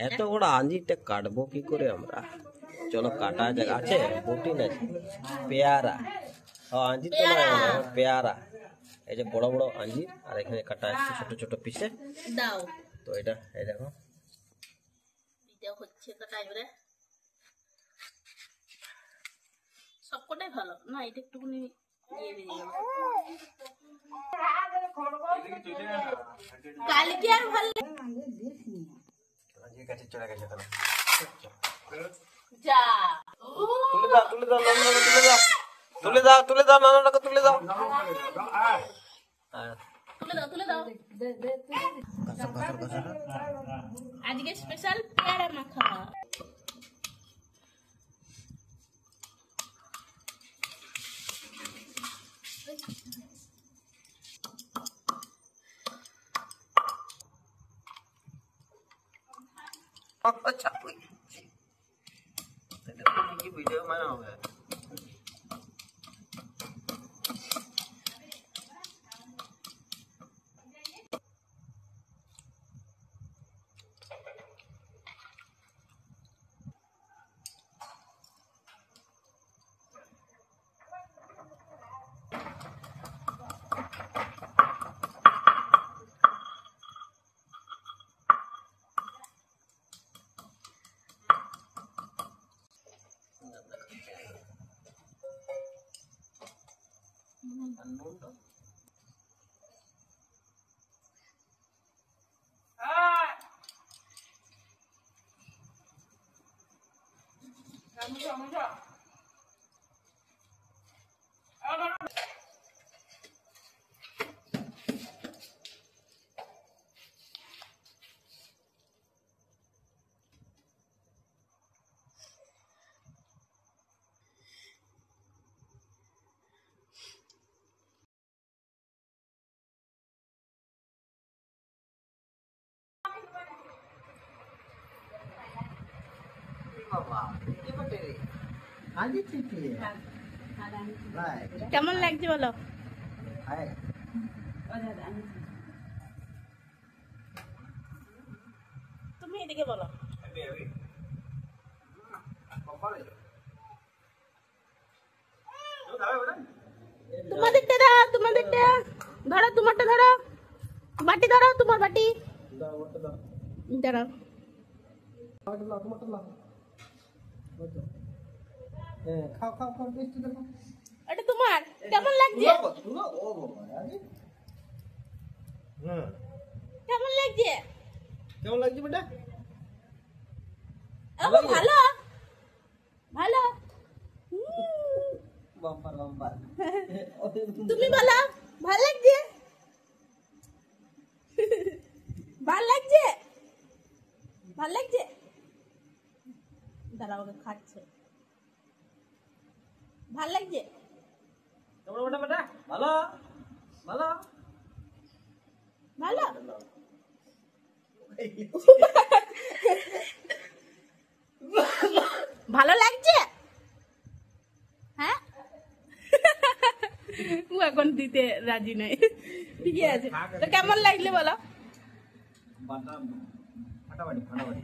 এত বড় আঞ্জিরটা কাটবো কি করে আমরা? চলো কাটা জায়গা আছে, বটি না পেয়ারা। আঞ্জির তো নয়, পেয়ারা। এই যে বড় বড় আঞ্জির, আর এখানে কাটা আছে ছোট ছোট পিসে দাও। তো এটা এই দেখো ভিডিও হচ্ছে কাটা এবারে সবকটাই ভালো না, এটা একটুখানি দিয়ে বেরিয়ে গেল। কালকে আর ভালো আজকে কাছে চলে গেছে তাহলে যা তুলে দাও তুলে দাও নানাকে তুলে দাও তুলে দাও তুলে দাও নানাকে তুলে দাও তুলে দাও তুলে দাও আজকে স্পেশাল পেয়ারা মাখা। वीडियो बना हुआ है কেমন লাগছে বলো? তুমি এদিকে বলো। তোমাদেরটা দাও, তোমাদেরটা ধরো, তোমারটা ধরো, বাটি ধরো, তোমার বাটি দাঁড়াও। খাও খাও খাও, টেস্ট দেখো। এটা তোমার কেমন লাগছে? কেমন লাগছে? কেমন লাগছে বেটা? ভালো ভালো। Bumper bumper. তুমি বলো ভালো লাগছে? ভালো লাগছে? ভালো লাগছে? দাঁড়াও, ওকে খাচ্ছে। ভালো লাগছে? কেমন বেটা বেটা? ভালো ভালো ভালো। ভালো লাগছে? হ্যাঁ, ও এখন দিতে রাজি নাই। ঠিক আছে, তো কেমন লাগলে বলো? ফাটাফাটি ফাটাফাটি।